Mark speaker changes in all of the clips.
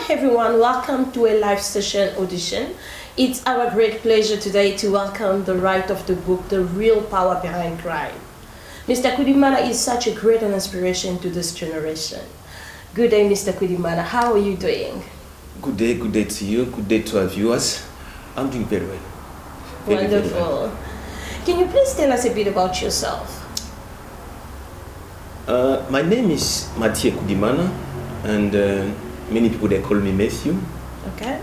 Speaker 1: everyone, welcome to a live session audition. It's our great pleasure today to welcome the writer of the book, The Real Power Behind Crime. Mr. Kudimana is such a great inspiration to this generation. Good day, Mr. Kudimana. How are you doing?
Speaker 2: Good day to you. Good day to our viewers. I'm doing very well.
Speaker 1: Wonderful.
Speaker 2: Very well.
Speaker 1: Can you please tell us a bit about yourself?
Speaker 2: My name is Mathieu Kudimana, and many people they call me Matthew.
Speaker 1: Okay.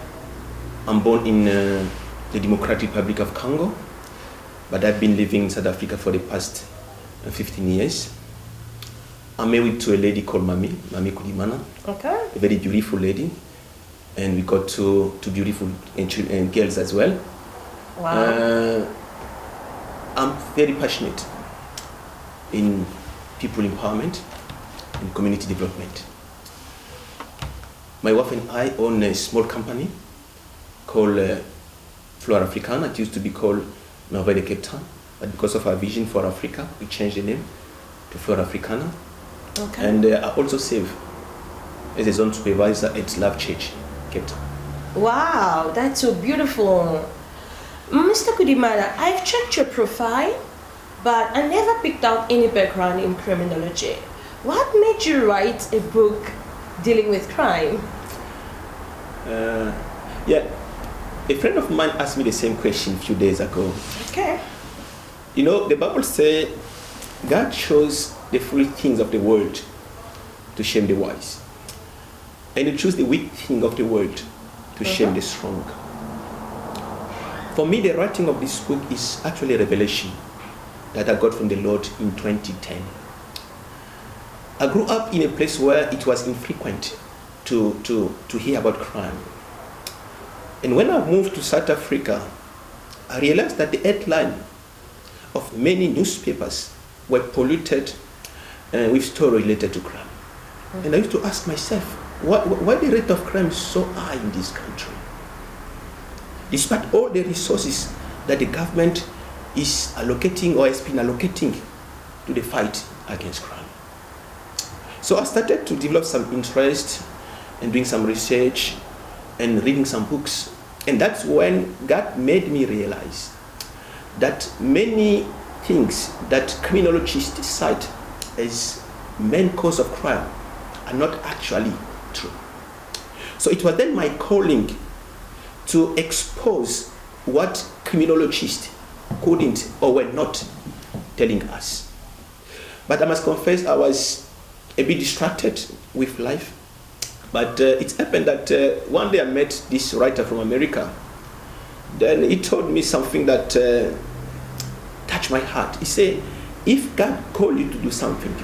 Speaker 2: I'm born in the Democratic Republic of Congo, but I've been living in South Africa for the past 15 years. I'm married to a lady called Mami Kudimana.
Speaker 1: Okay.
Speaker 2: A very beautiful lady, and we got two beautiful girls as well.
Speaker 1: Wow.
Speaker 2: I'm very passionate in people empowerment and community development. My wife and I own a small company called Flora Africana. It used to be called Merveille de Cape Town, but because of our vision for Africa, we changed the name to Flora Africana.
Speaker 1: Okay.
Speaker 2: And I also serve as a zone supervisor at Love Church, Cape Town.
Speaker 1: Wow, that's so beautiful. Mr. Kudimana, I've checked your profile, but I never picked out any background in criminology. What made you write a book dealing with crime?
Speaker 2: A friend of mine asked me the same question a few days ago.
Speaker 1: Okay.
Speaker 2: You know, the Bible says God chose the foolish things of the world to shame the wise. And He chose the weak thing of the world to shame the strong. For me, the writing of this book is actually a revelation that I got from the Lord in 2010. I grew up in a place where it was infrequent to hear about crime. And when I moved to South Africa, I realized that the headline of many newspapers were polluted with stories related to crime. And I used to ask myself, why the rate of crime is so high in this country? Despite all the resources that the government is allocating or has been allocating to the fight against crime. So I started to develop some interest in doing some research and reading some books. And that's when God made me realize that many things that criminologists cite as main cause of crime are not actually true. So it was then my calling to expose what criminologists couldn't or were not telling us. But I must confess I was a bit distracted with life. But it happened that one day I met this writer from America. Then he told me something that touched my heart. He said, if God called you to do something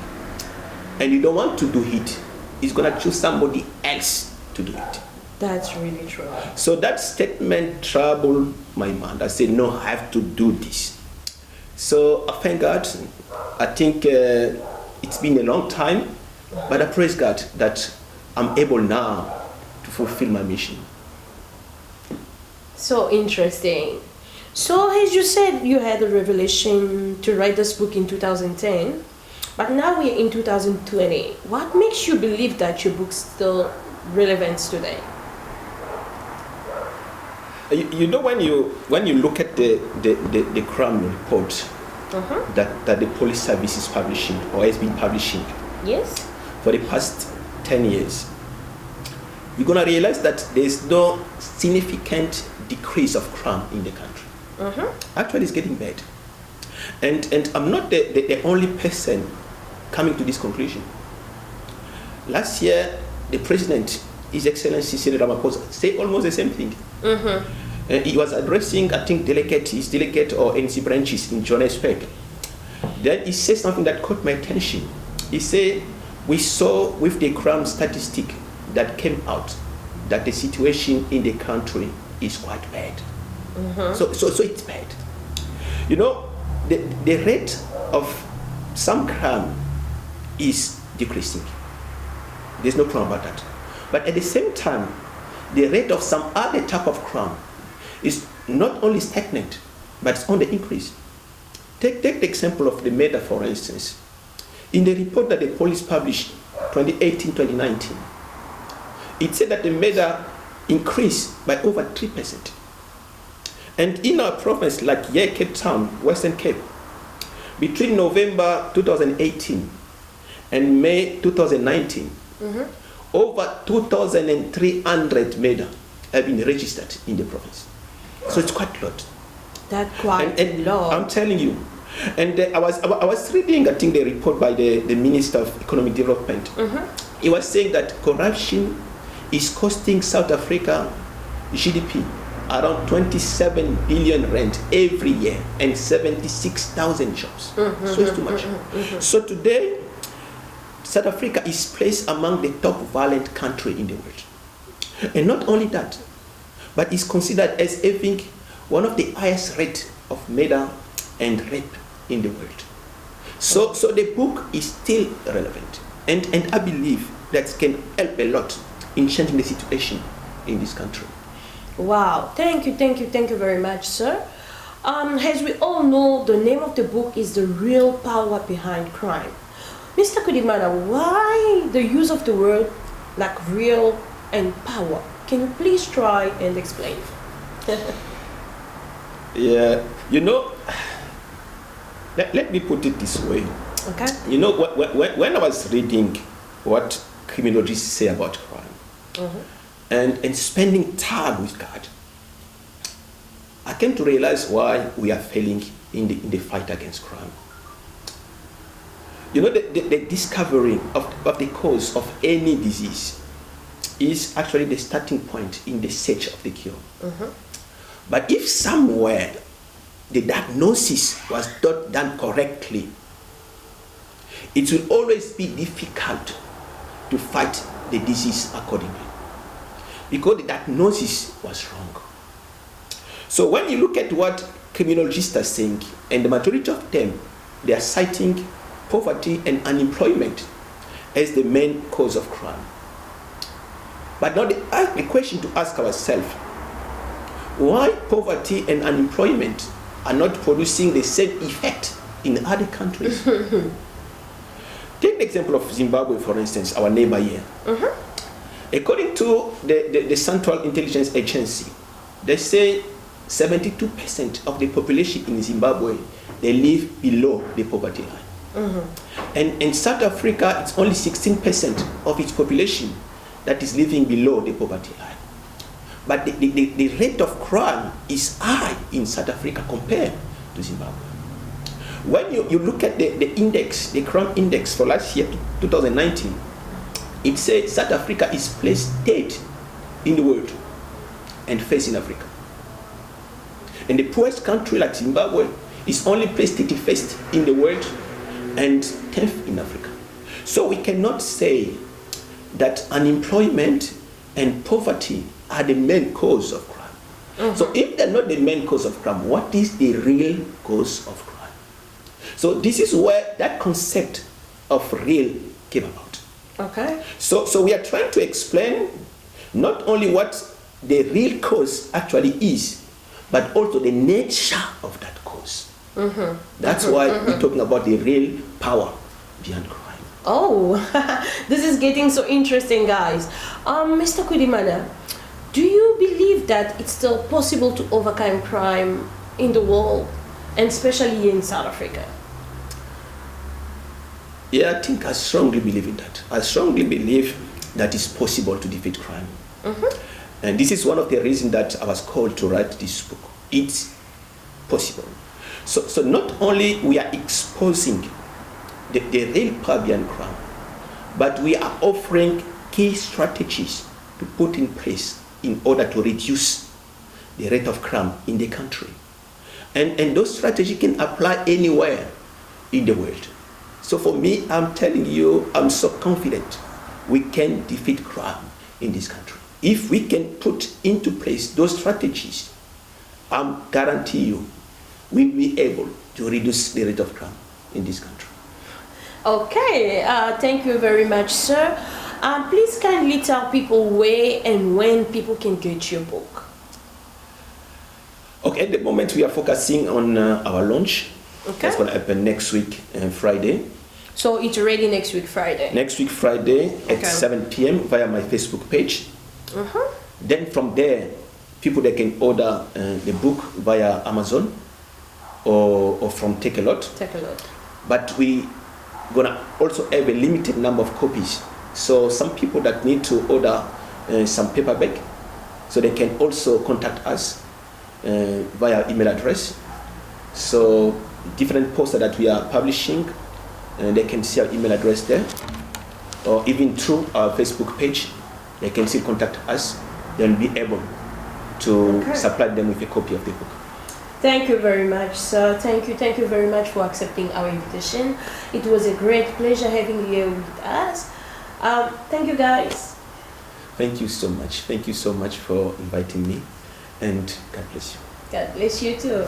Speaker 2: and you don't want to do it, He's going to choose somebody else to do it.
Speaker 1: That's really true.
Speaker 2: So that statement troubled my mind. I said, no, I have to do this. So I thank God. I think it's been a long time, but I praise God that I'm able now to fulfill my mission.
Speaker 1: So interesting. So as you said, you had a revelation to write this book in 2010, but now we're in 2020. What makes you believe that your book's still relevant today?
Speaker 2: You know, when you look at the crime report that the police service is publishing or has been publishing,
Speaker 1: yes,
Speaker 2: for the past 10 years, you're going to realize that there's no significant decrease of crime in the country. Actually, it's getting bad. And I'm not the only person coming to this conclusion. Last year, the president, His Excellency Cyril Ramaphosa, said almost the same thing. He was addressing, I think, his delegate or NC branches in Johannesburg. Then he said something that caught my attention. He said, we saw with the crime statistic that came out that the situation in the country is quite bad. So it's bad. You know, the rate of some crime is decreasing. There's no problem about that. But at the same time, the rate of some other type of crime is not only stagnant, but it's on the increase. Take the example of the murder, for instance. In the report that the police published 2018-2019, it said that the murder increased by over 3%. And in our province, like here, Cape Town, Western Cape, between November 2018 and May 2019, over 2,300 murder have been registered in the province. So it's quite a lot.
Speaker 1: That's quite a lot.
Speaker 2: I'm telling you. And I was reading, I think, the report by the Minister of Economic Development. He was saying that corruption is costing South Africa GDP around 27 billion rand every year and 76,000 jobs. So it's too much. So today, South Africa is placed among the top violent country in the world. And not only that, but is considered as having one of the highest rate of murder and rape in the world. So the book is still relevant. And I believe that can help a lot in changing the situation in this country.
Speaker 1: Wow, thank you very much, sir. As we all know, the name of the book is The Real Power Behind Crime. Mr. Kudimana, why the use of the word like real and power? Can you please try and explain?
Speaker 2: Yeah, you know, let me put it this way.
Speaker 1: Okay.
Speaker 2: You know, when I was reading what criminologists say about crime, and spending time with God, I came to realize why we are failing in the fight against crime. You know, the discovery of the cause of any disease is actually the starting point in the search of the cure. But if somewhere the diagnosis was not done correctly, it will always be difficult to fight the disease accordingly, because the diagnosis was wrong. So when you look at what criminologists are saying, and the majority of them, they are citing poverty and unemployment as the main cause of crime. But now the question to ask ourselves, why poverty and unemployment are not producing the same effect in other countries? Take the example of Zimbabwe, for instance, our neighbor here. According to the Central Intelligence Agency, they say 72% of the population in Zimbabwe, they live below the poverty line. And in South Africa, it's only 16% of its population that is living below the poverty line. But the rate of crime is high in South Africa compared to Zimbabwe. When you look at the index, the crime index for last year, 2019, it says South Africa is placed third in the world and first in Africa. And the poorest country like Zimbabwe is only placed 31st in the world and 10th in Africa. So we cannot say that unemployment and poverty are the main cause of crime. So if they're not the main cause of crime, what is the real cause of crime? So this is where that concept of real came about.
Speaker 1: Okay.
Speaker 2: So we are trying to explain not only what the real cause actually is, but also the nature of that cause. That's why we're talking about the real power behind crime.
Speaker 1: Oh, this is getting so interesting, guys. Mr. Kudimana, do you believe that it's still possible to overcome crime in the world, and especially in South Africa?
Speaker 2: Yeah, I think I strongly believe in that. I strongly believe that it's possible to defeat crime. And this is one of the reasons that I was called to write this book. It's possible. So not only we are exposing the real power behind crime, but we are offering key strategies to put in place in order to reduce the rate of crime in the country. And those strategies can apply anywhere in the world. So for me, I'm telling you, I'm so confident we can defeat crime in this country. If we can put into place those strategies, I guarantee you, we'll be able to reduce the rate of crime in this country.
Speaker 1: Okay, thank you very much, sir. Please kindly tell people where and when people can get your book.
Speaker 2: Okay, at the moment we are focusing on our launch.
Speaker 1: Okay.
Speaker 2: That's going to happen next week, Friday.
Speaker 1: So it's ready next week, Friday.
Speaker 2: Next week, Friday at
Speaker 1: Okay.
Speaker 2: 7 p.m. via my Facebook page.
Speaker 1: Uh-huh.
Speaker 2: Then from there, people they can order the book via Amazon or from Take a Lot.
Speaker 1: Take a look.
Speaker 2: But we gonna also have a limited number of copies. So some people that need to order some paperback, so they can also contact us via email address. So different posters that we are publishing, they can see our email address there, or even through our Facebook page, they can still contact us. They'll be able to
Speaker 1: Okay.
Speaker 2: supply them with a copy of the book.
Speaker 1: Thank you very much, sir. Thank you very much for accepting our invitation. It was a great pleasure having you here with us. Thank you, guys.
Speaker 2: Thank you so much. Thank you so much for inviting me, and God bless you.
Speaker 1: God bless you too.